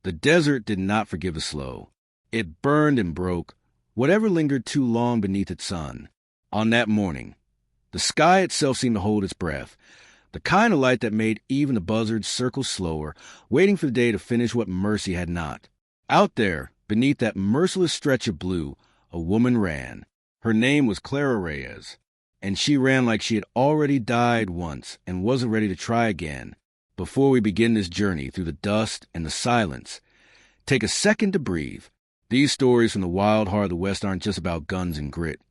The desert did not forgive the slow. It burned and broke whatever lingered too long beneath its sun. On that morning, the sky itself seemed to hold its breath, the kind of light that made even the buzzards circle slower, waiting for the day to finish what mercy had not. Out there, beneath that merciless stretch of blue, a woman ran. Her name was Clara Reyes, and she ran like she had already died once and wasn't ready to try again. Before we begin this journey through the dust and the silence, take a second to breathe. These stories from the wild heart of the West aren't just about guns and grit.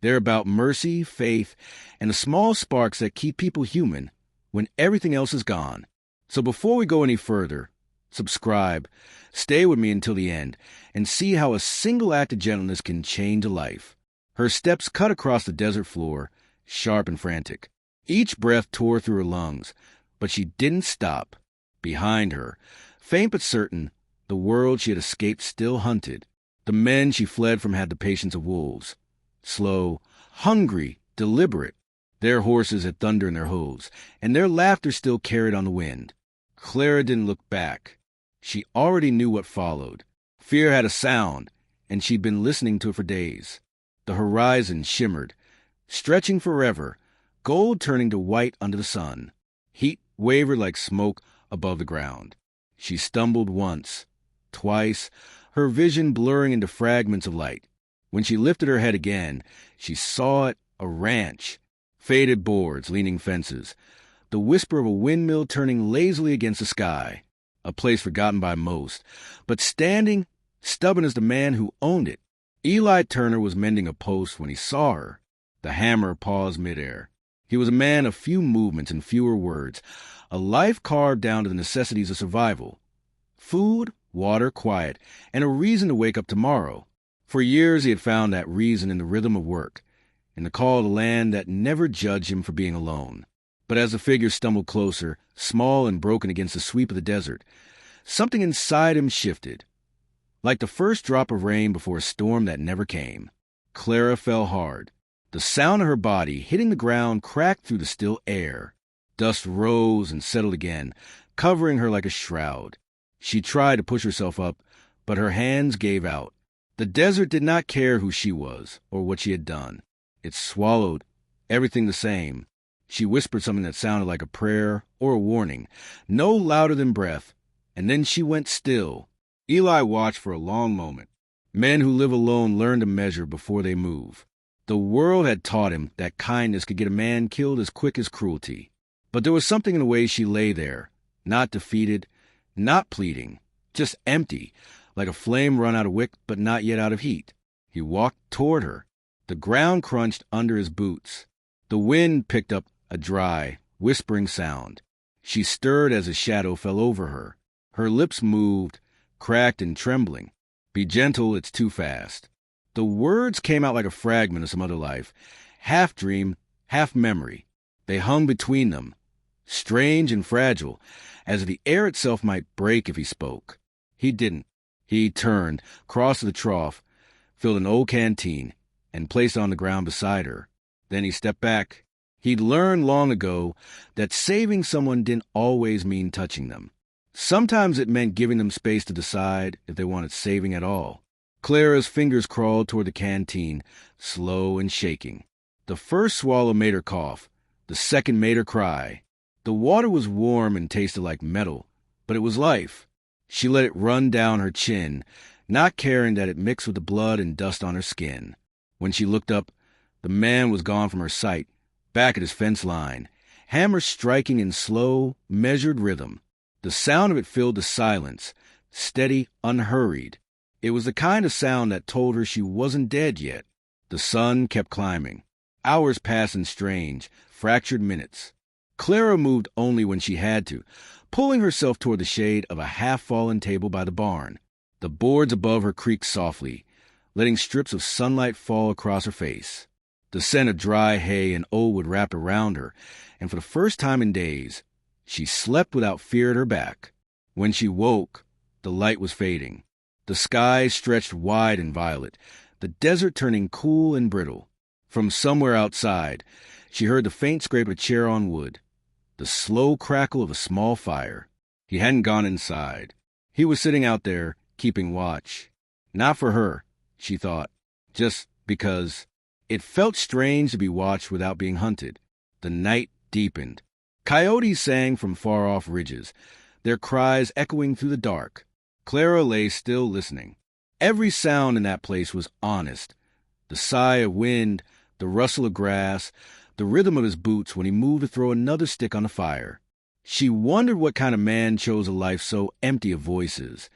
They're about mercy, faith, and the small sparks that keep people human when everything else is gone. So before we go any further, subscribe, stay with me until the end, and see how a single act of gentleness can change a life. Her steps cut across the desert floor, sharp and frantic. Each breath tore through her lungs, but she didn't stop. Behind her, faint but certain, the world she had escaped still hunted. The men she fled from had the patience of wolves. Slow, hungry, deliberate. Their horses had thunder in their hooves, and their laughter still carried on the wind. Clara didn't look back. She already knew what followed. Fear had a sound, and she'd been listening to it for days. The horizon shimmered, stretching forever, gold turning to white under the sun. Heat wavered like smoke above the ground. She stumbled once, twice, her vision blurring into fragments of light. When she lifted her head again, she saw it, a ranch, faded boards, leaning fences, the whisper of a windmill turning lazily against the sky, a place forgotten by most, but standing, stubborn as the man who owned it. Eli Turner was mending a post when he saw her. The hammer paused midair. He was a man of few movements and fewer words, a life carved down to the necessities of survival. Food, water, quiet, and a reason to wake up tomorrow. For years he had found that reason in the rhythm of work, in the call of the land that never judged him for being alone. But as the figure stumbled closer, small and broken against the sweep of the desert, something inside him shifted. Like the first drop of rain before a storm that never came, Clara fell hard. The sound of her body hitting the ground cracked through the still air. Dust rose and settled again, covering her like a shroud. She tried to push herself up, but her hands gave out. The desert did not care who she was or what she had done. It swallowed everything the same. She whispered something that sounded like a prayer or a warning, no louder than breath, and then she went still. Eli watched for a long moment. Men who live alone learn to measure before they move. The world had taught him that kindness could get a man killed as quick as cruelty. But there was something in the way she lay there, not defeated, not pleading, just empty, like a flame run out of wick but not yet out of heat. He walked toward her. The ground crunched under his boots. The wind picked up a dry, whispering sound. She stirred as a shadow fell over her. Her lips moved, cracked and trembling. Be gentle, it's too fast. The words came out like a fragment of some other life, half dream, half memory. They hung between them, strange and fragile, as the air itself might break if he spoke. He didn't. He turned, crossed to the trough, filled an old canteen, and placed it on the ground beside her. Then he stepped back. He'd learned long ago that saving someone didn't always mean touching them. Sometimes it meant giving them space to decide if they wanted saving at all. Clara's fingers crawled toward the canteen, slow and shaking. The first swallow made her cough. The second made her cry. The water was warm and tasted like metal, but it was life. She let it run down her chin, not caring that it mixed with the blood and dust on her skin. When she looked up, the man was gone from her sight, back at his fence line, hammer striking in slow, measured rhythm. The sound of it filled the silence, steady, unhurried. It was the kind of sound that told her she wasn't dead yet. The sun kept climbing. Hours passed in strange, fractured minutes. Clara moved only when she had to, pulling herself toward the shade of a half-fallen table by the barn. The boards above her creaked softly, letting strips of sunlight fall across her face. The scent of dry hay and old wood wrapped around her, and for the first time in days, she slept without fear at her back. When she woke, the light was fading. The sky stretched wide and violet, the desert turning cool and brittle. From somewhere outside, she heard the faint scrape of a chair on wood, the slow crackle of a small fire. He hadn't gone inside. He was sitting out there, keeping watch. Not for her, she thought, just because. It felt strange to be watched without being hunted. The night deepened. Coyotes sang from far-off ridges, their cries echoing through the dark. Clara lay still listening. Every sound in that place was honest. The sigh of wind, the rustle of grass, the rhythm of his boots when he moved to throw another stick on the fire. She wondered what kind of man chose a life so empty of voices,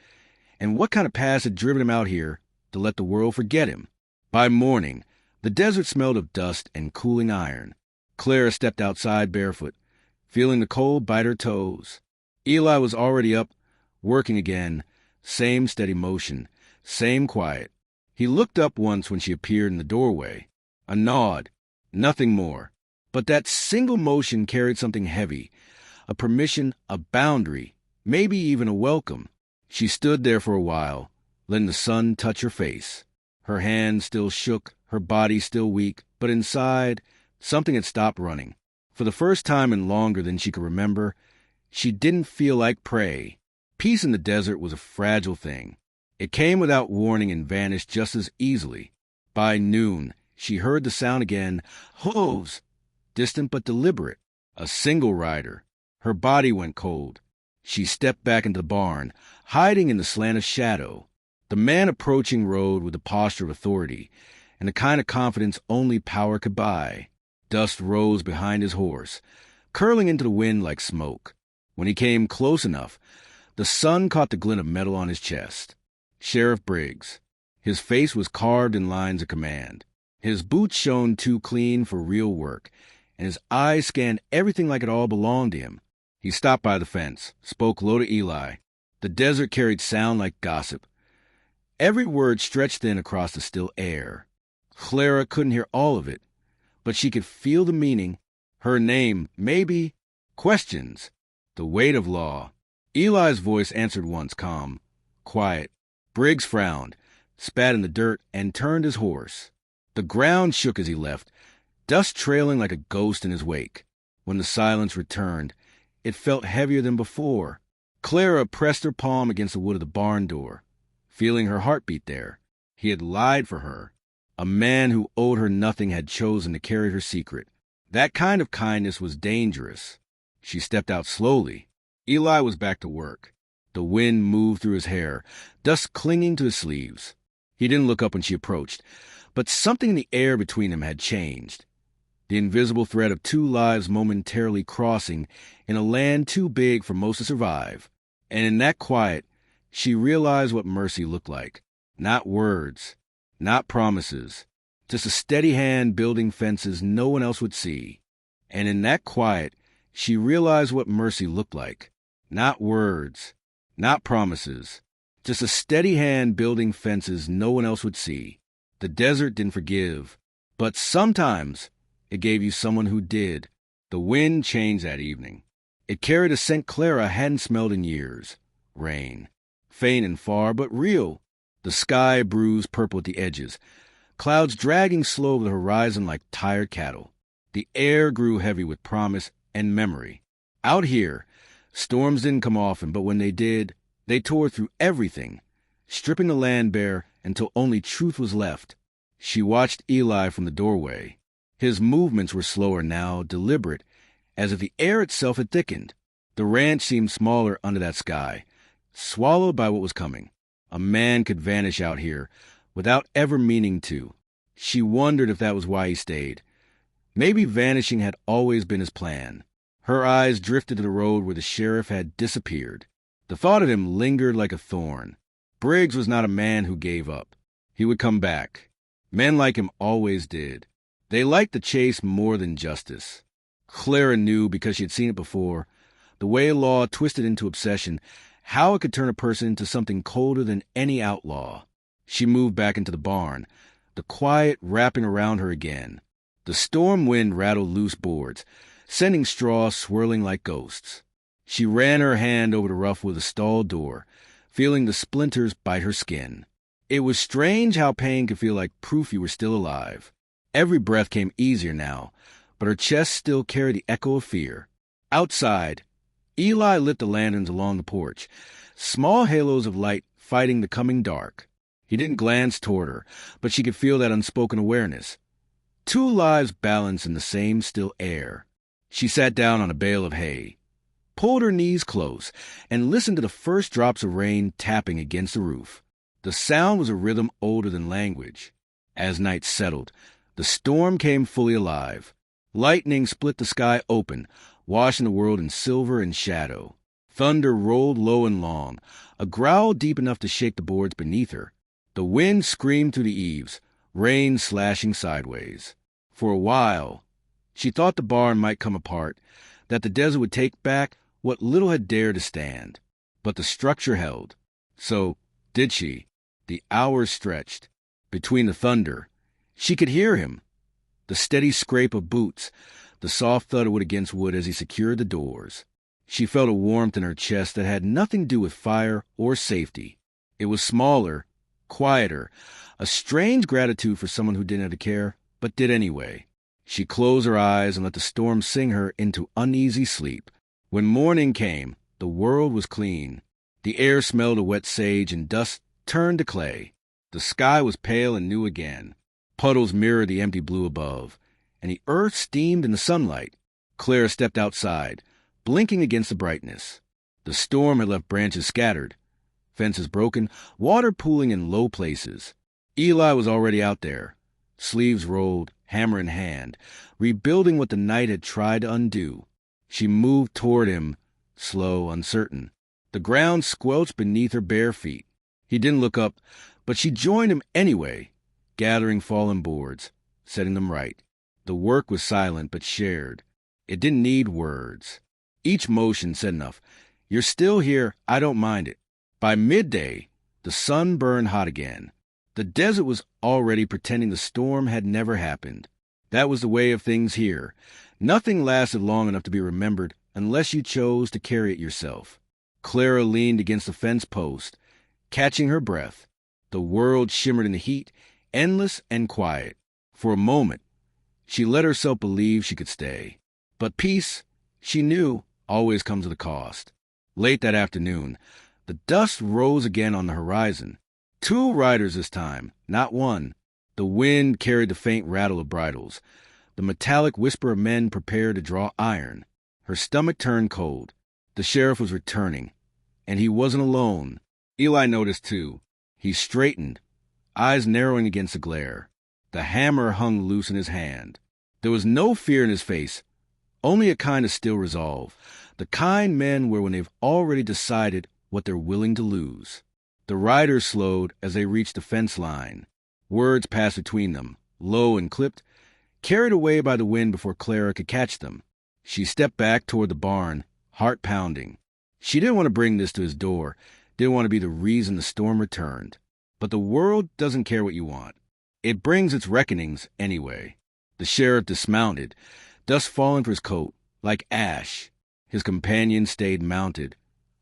and what kind of past had driven him out here to let the world forget him. By morning, the desert smelled of dust and cooling iron. Clara stepped outside barefoot, feeling the cold bite her toes. Eli was already up, working again, same steady motion, same quiet. He looked up once when she appeared in the doorway. A nod, nothing more. But that single motion carried something heavy, a permission, a boundary, maybe even a welcome. She stood there for a while, letting the sun touch her face. Her hands still shook, her body still weak, but inside, something had stopped running. For the first time in longer than she could remember, she didn't feel like prey. Peace in the desert was a fragile thing. It came without warning and vanished just as easily. By noon, she heard the sound again, hooves, distant but deliberate. A single rider. Her body went cold. She stepped back into the barn, hiding in the slant of shadow. The man approaching rode with the posture of authority, and the kind of confidence only power could buy. Dust rose behind his horse, curling into the wind like smoke. When he came close enough, the sun caught the glint of metal on his chest. Sheriff Briggs. His face was carved in lines of command. His boots shone too clean for real work, and his eyes scanned everything like it all belonged to him. He stopped by the fence, spoke low to Eli. The desert carried sound like gossip. Every word stretched thin across the still air. Clara couldn't hear all of it, but she could feel the meaning. Her name, maybe. Questions. The weight of law. Eli's voice answered once, calm, quiet. Briggs frowned, spat in the dirt, and turned his horse. The ground shook as he left, dust trailing like a ghost in his wake. When the silence returned, it felt heavier than before. Clara pressed her palm against the wood of the barn door, feeling her heartbeat there. He had lied for her. A man who owed her nothing had chosen to carry her secret. That kind of kindness was dangerous. She stepped out slowly. Eli was back to work. The wind moved through his hair, dust clinging to his sleeves. He didn't look up when she approached, but something in the air between them had changed. The invisible thread of two lives momentarily crossing in a land too big for most to survive. And in that quiet, she realized what mercy looked like. Not words, not promises, just a steady hand building fences no one else would see. And in that quiet, she realized what mercy looked like. Not words, not promises, just a steady hand building fences no one else would see. The desert didn't forgive, but sometimes it gave you someone who did. The wind changed that evening. It carried a scent Clara hadn't smelled in years. Rain. Faint and far, but real. The sky bruised purple at the edges, clouds dragging slow over the horizon like tired cattle. The air grew heavy with promise and memory. Out here, storms didn't come often, but when they did, they tore through everything, stripping the land bare until only truth was left. She watched Eli from the doorway. His movements were slower now, deliberate, as if the air itself had thickened. The ranch seemed smaller under that sky, swallowed by what was coming. A man could vanish out here without ever meaning to. She wondered if that was why he stayed. Maybe vanishing had always been his plan. Her eyes drifted to the road where the sheriff had disappeared. The thought of him lingered like a thorn. Briggs was not a man who gave up. He would come back. Men like him always did. They liked the chase more than justice. Clara knew, because she had seen it before, the way law twisted into obsession, how it could turn a person into something colder than any outlaw. She moved back into the barn, the quiet wrapping around her again. The storm wind rattled loose boards, sending straw swirling like ghosts. She ran her hand over the rough with the stall door, feeling the splinters bite her skin. It was strange how pain could feel like proof you were still alive. Every breath came easier now, but her chest still carried the echo of fear. Outside, Eli lit the lanterns along the porch, small halos of light fighting the coming dark. He didn't glance toward her, but she could feel that unspoken awareness. Two lives balanced in the same still air. She sat down on a bale of hay, pulled her knees close, and listened to the first drops of rain tapping against the roof. The sound was a rhythm older than language. As night settled, the storm came fully alive. Lightning split the sky open, washing the world in silver and shadow. Thunder rolled low and long, a growl deep enough to shake the boards beneath her. The wind screamed through the eaves, rain slashing sideways. For a while, she thought the barn might come apart, that the desert would take back what little had dared to stand. But the structure held. So, did she? The hours stretched. Between the thunder, she could hear him. The steady scrape of boots, the soft thud of wood against wood as he secured the doors. She felt a warmth in her chest that had nothing to do with fire or safety. It was smaller, quieter, a strange gratitude for someone who didn't have to care, but did anyway. She closed her eyes and let the storm sing her into uneasy sleep. When morning came, the world was clean. The air smelled of wet sage and dust turned to clay. The sky was pale and new again. Puddles mirrored the empty blue above, and the earth steamed in the sunlight. Clara stepped outside, blinking against the brightness. The storm had left branches scattered, fences broken, water pooling in low places. Eli was already out there, sleeves rolled, hammer in hand, rebuilding what the night had tried to undo. She moved toward him, slow, uncertain. The ground squelched beneath her bare feet. He didn't look up, but she joined him anyway, gathering fallen boards, setting them right. The work was silent but shared. It didn't need words. Each motion said enough. You're still here, I don't mind it. By midday, the sun burned hot again. The desert was already pretending the storm had never happened. That was the way of things here. Nothing lasted long enough to be remembered unless you chose to carry it yourself. Clara leaned against the fence post, catching her breath. The world shimmered in the heat, endless and quiet. For a moment, she let herself believe she could stay. But peace, she knew, always comes at a cost. Late that afternoon, the dust rose again on the horizon. 2 riders this time, not one. The wind carried the faint rattle of bridles, the metallic whisper of men prepared to draw iron. Her stomach turned cold. The sheriff was returning, and he wasn't alone. Eli noticed too. He straightened, eyes narrowing against the glare. The hammer hung loose in his hand. There was no fear in his face, only a kind of still resolve, the kind men wear when they've already decided what they're willing to lose. The riders slowed as they reached the fence line. Words passed between them, low and clipped, carried away by the wind before Clara could catch them. She stepped back toward the barn, heart pounding. She didn't want to bring this to his door, didn't want to be the reason the storm returned. But the world doesn't care what you want. It brings its reckonings anyway. The sheriff dismounted, dust falling from his coat, like ash. His companion stayed mounted,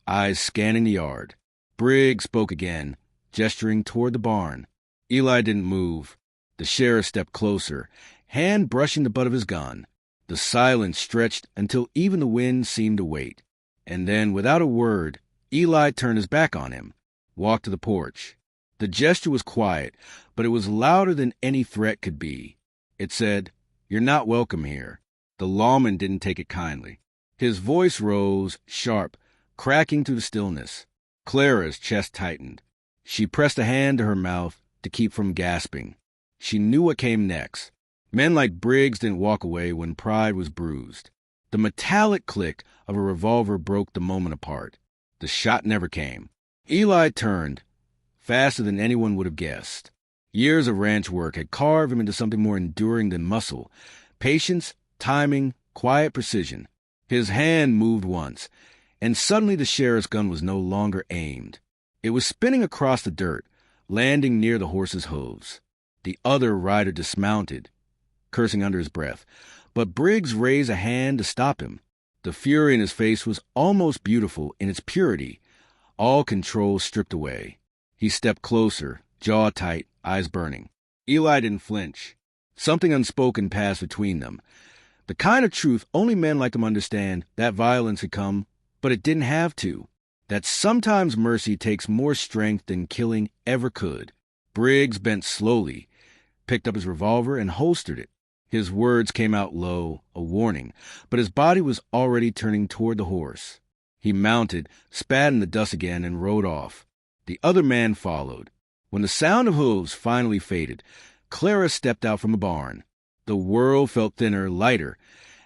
eyes scanning the yard. Briggs spoke again, gesturing toward the barn. Eli didn't move. The sheriff stepped closer, hand brushing the butt of his gun. The silence stretched until even the wind seemed to wait. And then, without a word, Eli turned his back on him, walked to the porch. The gesture was quiet, but it was louder than any threat could be. It said, "You're not welcome here." The lawman didn't take it kindly. His voice rose, sharp, cracking through the stillness. Clara's chest tightened. She pressed a hand to her mouth to keep from gasping. She knew what came next. Men like Briggs didn't walk away when pride was bruised. The metallic click of a revolver broke the moment apart. The shot never came. Eli turned, faster than anyone would have guessed. Years of ranch work had carved him into something more enduring than muscle. Patience, timing, quiet precision. His hand moved once, and suddenly the sheriff's gun was no longer aimed. It was spinning across the dirt, landing near the horse's hooves. The other rider dismounted, cursing under his breath, but Briggs raised a hand to stop him. The fury in his face was almost beautiful in its purity, all control stripped away. He stepped closer, jaw tight, eyes burning. Eli didn't flinch. Something unspoken passed between them. The kind of truth only men like him understand, that violence had come but it didn't have to. That sometimes mercy takes more strength than killing ever could. Briggs bent slowly, picked up his revolver, and holstered it. His words came out low, a warning, but his body was already turning toward the horse. He mounted, spat in the dust again, and rode off. The other man followed. When the sound of hooves finally faded, Clara stepped out from the barn. The world felt thinner, lighter,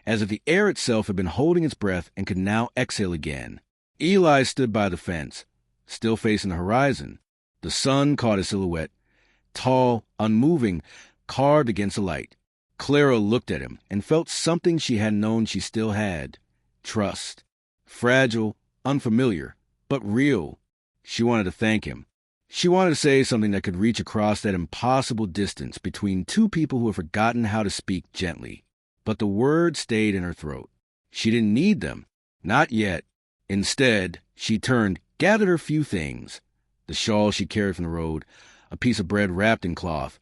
as if the air itself had been holding its breath and could now exhale again. Eli stood by the fence, still facing the horizon. The sun caught his silhouette, tall, unmoving, carved against the light. Clara looked at him and felt something she had known she still had. Trust. Fragile, unfamiliar, but real. She wanted to thank him. She wanted to say something that could reach across that impossible distance between two people who had forgotten how to speak gently. But the words stayed in her throat. She didn't need them. Not yet. Instead, she turned, gathered her few things. The shawl she carried from the road, a piece of bread wrapped in cloth,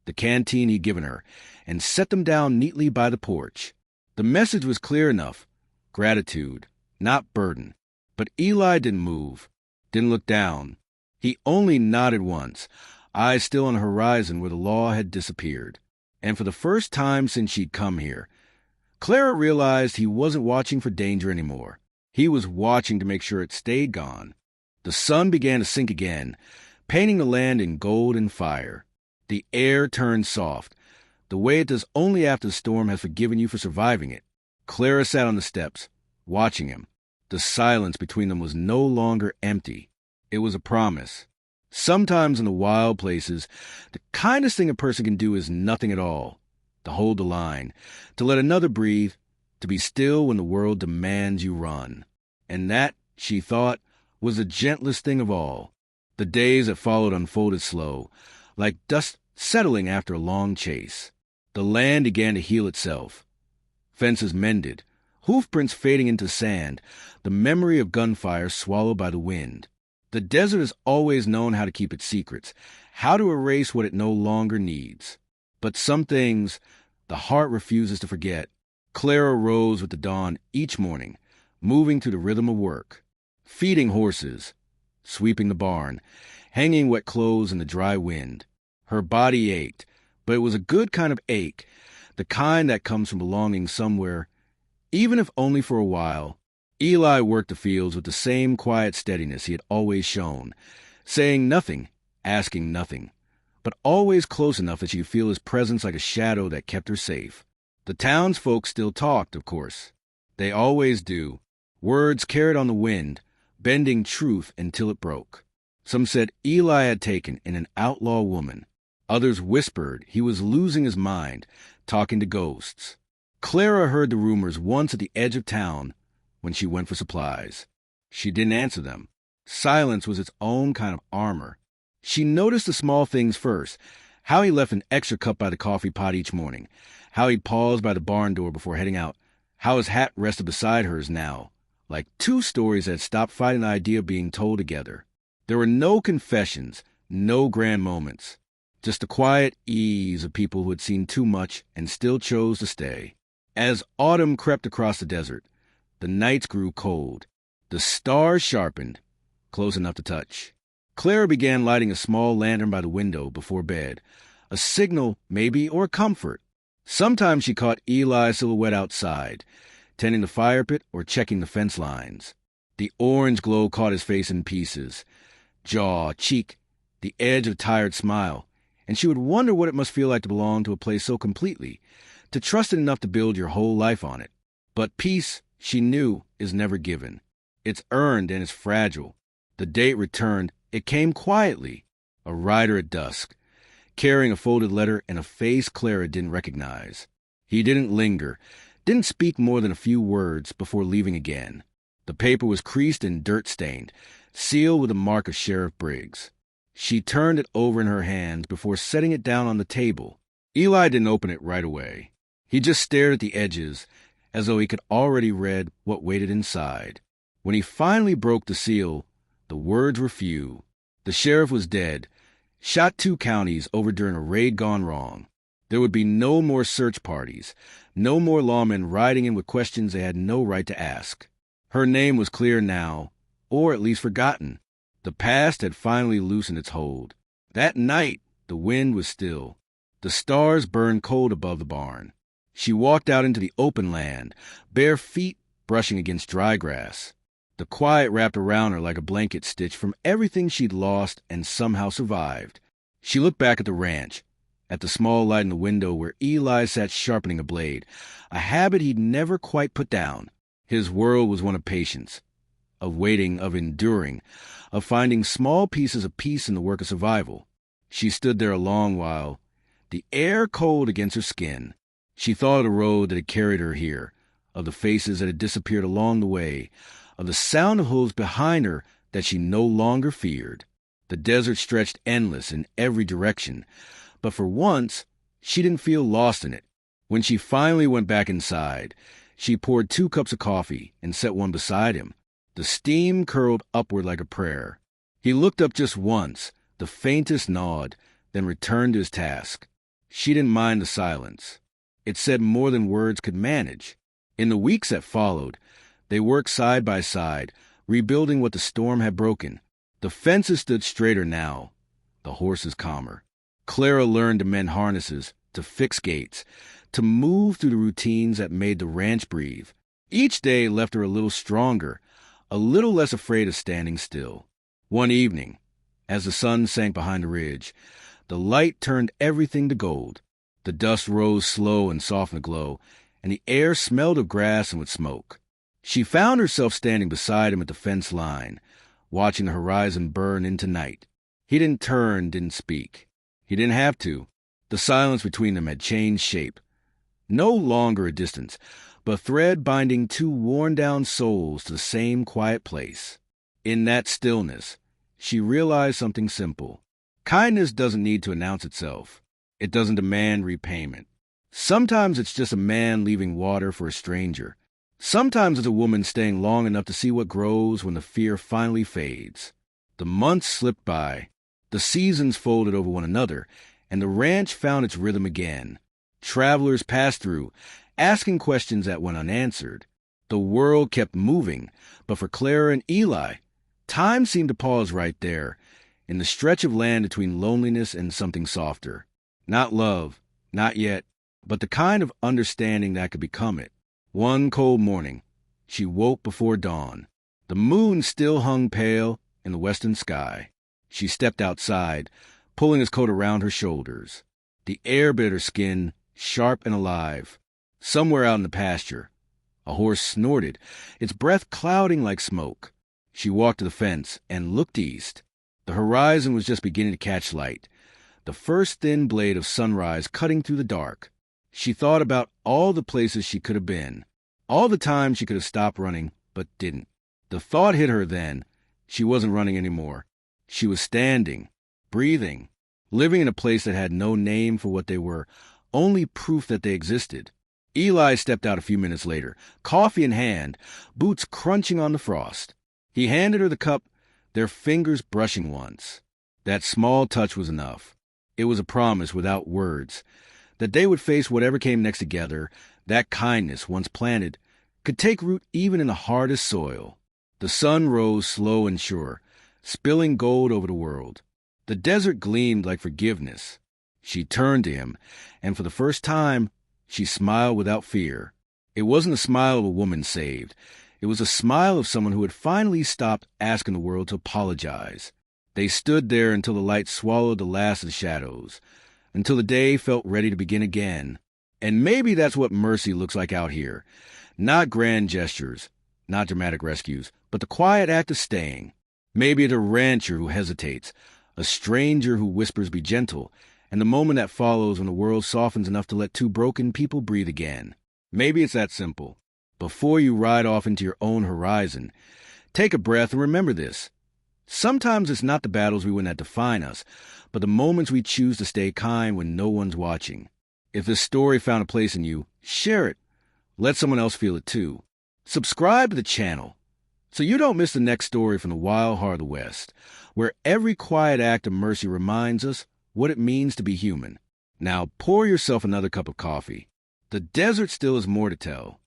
the canteen he'd given her, and set them down neatly by the porch. The message was clear enough. Gratitude, not burden. But Eli didn't move, didn't look down. He only nodded once, eyes still on the horizon where the law had disappeared. And for the first time since she'd come here, Clara realized he wasn't watching for danger anymore. He was watching to make sure it stayed gone. The sun began to sink again, painting the land in gold and fire. The air turned soft, the way it does only after the storm has forgiven you for surviving it. Clara sat on the steps, watching him. The silence between them was no longer empty. It was a promise. Sometimes in the wild places, the kindest thing a person can do is nothing at all. To hold the line, to let another breathe, to be still when the world demands you run. And that, she thought, was the gentlest thing of all. The days that followed unfolded slow, like dust settling after a long chase. The land began to heal itself. Fences mended, hoofprints fading into sand, the memory of gunfire swallowed by the wind. The desert has always known how to keep its secrets, how to erase what it no longer needs. But some things the heart refuses to forget. Clara rose with the dawn each morning, moving to the rhythm of work, feeding horses, sweeping the barn, hanging wet clothes in the dry wind. Her body ached, but it was a good kind of ache, the kind that comes from belonging somewhere, even if only for a while. Eli worked the fields with the same quiet steadiness he had always shown, saying nothing, asking nothing, but always close enough that she could feel his presence like a shadow that kept her safe. The townsfolk still talked, of course. They always do. Words carried on the wind, bending truth until it broke. Some said Eli had taken in an outlaw woman. Others whispered he was losing his mind, talking to ghosts. Clara heard the rumors once at the edge of town when she went for supplies. She didn't answer them. Silence was its own kind of armor. She noticed the small things first, how he left an extra cup by the coffee pot each morning, how he paused by the barn door before heading out, how his hat rested beside hers now, like two stories that had stopped fighting the idea of being told together. There were no confessions, no grand moments, just the quiet ease of people who had seen too much and still chose to stay. As autumn crept across the desert, the nights grew cold. The stars sharpened, close enough to touch. Clara began lighting a small lantern by the window before bed, a signal, maybe, or a comfort. Sometimes she caught Eli's silhouette outside, tending the fire pit or checking the fence lines. The orange glow caught his face in pieces, jaw, cheek, the edge of a tired smile, and she would wonder what it must feel like to belong to a place so completely, to trust it enough to build your whole life on it. But peace, she knew, is never given. It's earned and it's fragile. The day it returned, it came quietly, a rider at dusk, carrying a folded letter and a face Clara didn't recognize. He didn't linger, didn't speak more than a few words before leaving again. The paper was creased and dirt-stained, sealed with a mark of Sheriff Briggs. She turned it over in her hands before setting it down on the table. Eli didn't open it right away. He just stared at the edges, as though he could already read what waited inside. When he finally broke the seal, the words were few. The sheriff was dead, shot 2 counties over during a raid gone wrong. There would be no more search parties, no more lawmen riding in with questions they had no right to ask. Her name was clear now, or at least forgotten. The past had finally loosened its hold. That night, the wind was still. The stars burned cold above the barn. She walked out into the open land, bare feet brushing against dry grass. The quiet wrapped around her like a blanket stitched from everything she'd lost and somehow survived. She looked back at the ranch, at the small light in the window where Eli sat sharpening a blade, a habit he'd never quite put down. His world was one of patience, of waiting, of enduring, of finding small pieces of peace in the work of survival. She stood there a long while, the air cold against her skin. She thought of the road that had carried her here, of the faces that had disappeared along the way, of the sound of hooves behind her that she no longer feared. The desert stretched endless in every direction, but for once, she didn't feel lost in it. When she finally went back inside, she poured 2 cups of coffee and set one beside him. The steam curled upward like a prayer. He looked up just once, the faintest nod, then returned to his task. She didn't mind the silence. It said more than words could manage. In the weeks that followed, they worked side by side, rebuilding what the storm had broken. The fences stood straighter now, the horses calmer. Clara learned to mend harnesses, to fix gates, to move through the routines that made the ranch breathe. Each day left her a little stronger, a little less afraid of standing still. One evening, as the sun sank behind the ridge, the light turned everything to gold. The dust rose slow and softened the glow, and the air smelled of grass and with smoke. She found herself standing beside him at the fence line, watching the horizon burn into night. He didn't turn, didn't speak. He didn't have to. The silence between them had changed shape. No longer a distance, but a thread binding 2 worn-down souls to the same quiet place. In that stillness, she realized something simple. Kindness doesn't need to announce itself. It doesn't demand repayment. Sometimes it's just a man leaving water for a stranger. Sometimes it's a woman staying long enough to see what grows when the fear finally fades. The months slipped by. The seasons folded over one another, and the ranch found its rhythm again. Travelers passed through, asking questions that went unanswered. The world kept moving, but for Clara and Eli, time seemed to pause right there, in the stretch of land between loneliness and something softer. Not love, not yet, but the kind of understanding that could become it. One cold morning, she woke before dawn. The moon still hung pale in the western sky. She stepped outside, pulling his coat around her shoulders. The air bit her skin, sharp and alive. Somewhere out in the pasture, a horse snorted, its breath clouding like smoke. She walked to the fence and looked east. The horizon was just beginning to catch light, the first thin blade of sunrise cutting through the dark. She thought about all the places she could have been, all the times she could have stopped running, but didn't. The thought hit her then. She wasn't running anymore. She was standing, breathing, living in a place that had no name for what they were, only proof that they existed. Eli stepped out a few minutes later, coffee in hand, boots crunching on the frost. He handed her the cup, their fingers brushing once. That small touch was enough. It was a promise without words, that they would face whatever came next together. That kindness, once planted, could take root even in the hardest soil. The sun rose slow and sure, spilling gold over the world. The desert gleamed like forgiveness. She turned to him, and for the first time, she smiled without fear. It wasn't the smile of a woman saved. It was a smile of someone who had finally stopped asking the world to apologize. They stood there until the light swallowed the last of the shadows, until the day felt ready to begin again. And maybe that's what mercy looks like out here. Not grand gestures, not dramatic rescues, but the quiet act of staying. Maybe it's a rancher who hesitates, a stranger who whispers, "Be gentle," and the moment that follows when the world softens enough to let 2 broken people breathe again. Maybe it's that simple. Before you ride off into your own horizon, take a breath and remember this. Sometimes it's not the battles we win that define us, but the moments we choose to stay kind when no one's watching. If this story found a place in you, share it. Let someone else feel it too. Subscribe to the channel so you don't miss the next story from the wild heart of the West, where every quiet act of mercy reminds us what it means to be human. Now pour yourself another cup of coffee. The desert still has more to tell.